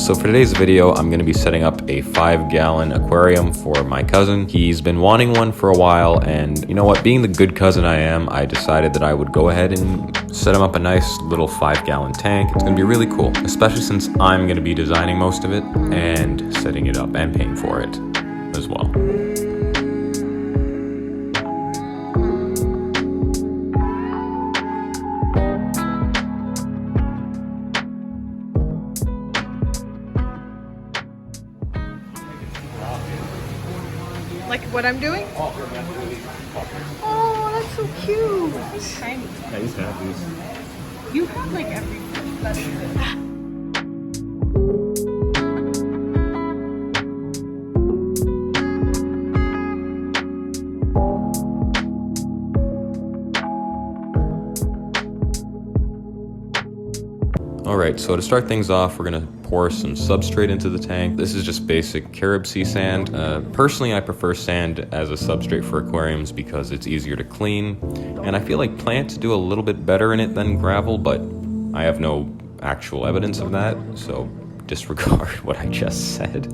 So for today's video, I'm going to be setting up a 5-gallon aquarium for my cousin. He's been wanting one for a while, and you know what, being the good cousin I am, I decided that I would go ahead and set him up a nice little 5-gallon tank. It's going to be really cool, especially since I'm going to be designing most of it and setting it up and paying for it as well. Like what I'm doing? Oh, that's so cute. It's tiny. I used to have these. You have like everything. That's it. Alright, so to start things off, we're going to pour some substrate into the tank. This is just basic Carib sea sand. Personally, I prefer sand as a substrate for aquariums because it's easier to clean. And I feel like plants do a little bit better in it than gravel, but I have no actual evidence of that, so disregard what I just said.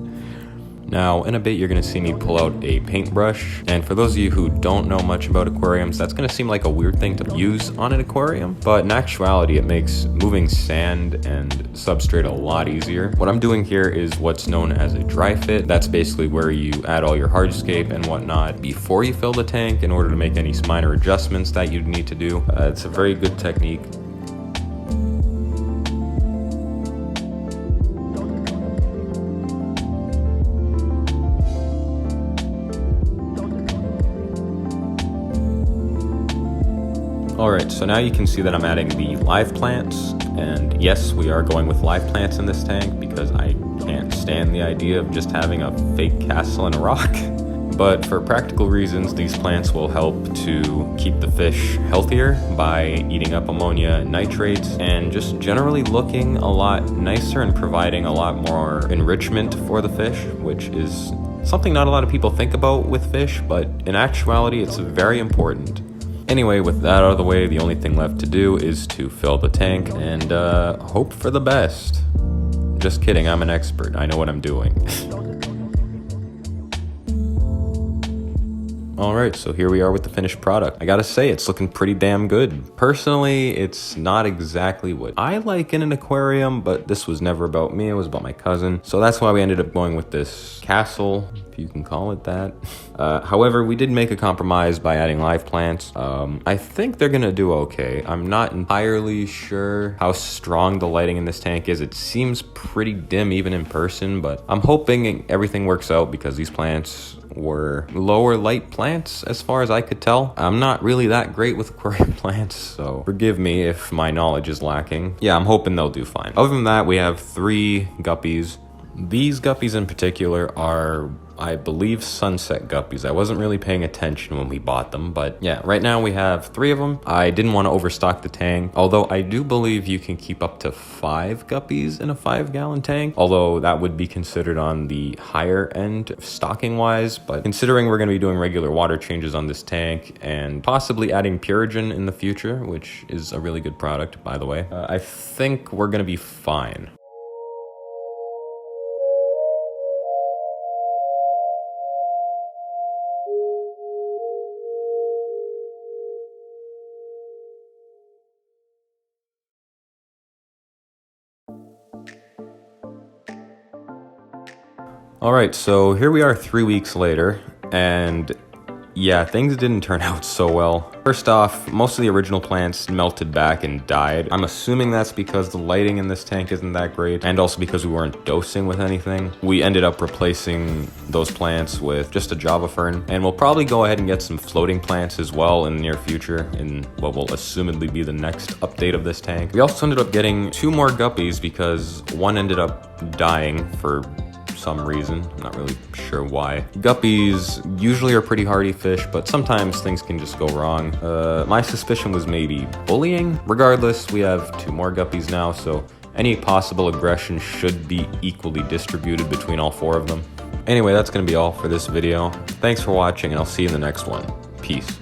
Now, in a bit, you're going to see me pull out a paintbrush, and for those of you who don't know much about aquariums, that's going to seem like a weird thing to use on an aquarium, but in actuality, it makes moving sand and substrate a lot easier. What I'm doing here is what's known as a dry fit. That's basically where you add all your hardscape and whatnot before you fill the tank in order to make any minor adjustments that you'd need to do. It's a very good technique. Alright, so now you can see that I'm adding the live plants, and yes, we are going with live plants in this tank because I can't stand the idea of just having a fake castle in a rock. But for practical reasons, these plants will help to keep the fish healthier by eating up ammonia and nitrates, and just generally looking a lot nicer and providing a lot more enrichment for the fish, which is something not a lot of people think about with fish, but in actuality, it's very important. Anyway, with that out of the way, the only thing left to do is to fill the tank and hope for the best. Just kidding, I'm an expert. I know what I'm doing. Alright, so here we are with the finished product. I gotta say, it's looking pretty damn good. Personally, it's not exactly what I like in an aquarium, but this was never about me, it was about my cousin. So that's why we ended up going with this castle, if you can call it that. However, we did make a compromise by adding live plants. I think they're gonna do okay. I'm not entirely sure how strong the lighting in this tank is. It seems pretty dim even in person, but I'm hoping everything works out because these plants were lower light plants as far as I could tell. I'm not really that great with aquarium plants, so forgive me if my knowledge is lacking. Yeah, I'm hoping they'll do fine. Other than that, we have 3 guppies. These guppies in particular are, I believe, sunset guppies. I wasn't really paying attention when we bought them, but yeah, right now we have 3 of them. I didn't want to overstock the tank, although I do believe you can keep up to 5 guppies in a 5-gallon tank, although that would be considered on the higher end stocking wise. But considering we're going to be doing regular water changes on this tank and possibly adding Purigen in the future, which is a really good product, by the way, I think we're going to be fine. Alright, so here we are 3 weeks later, and yeah, things didn't turn out so well. First off, most of the original plants melted back and died. I'm assuming that's because the lighting in this tank isn't that great, and also because we weren't dosing with anything. We ended up replacing those plants with just a Java fern, and we'll probably go ahead and get some floating plants as well in the near future in what will assumedly be the next update of this tank. We also ended up getting 2 more guppies because one ended up dying for some reason. I'm not really sure why. Guppies usually are pretty hardy fish, but sometimes things can just go wrong. My suspicion was maybe bullying. Regardless, we have 2 more guppies now, so any possible aggression should be equally distributed between all 4 of them. Anyway, that's gonna be all for this video. Thanks for watching, and I'll see you in the next one. Peace.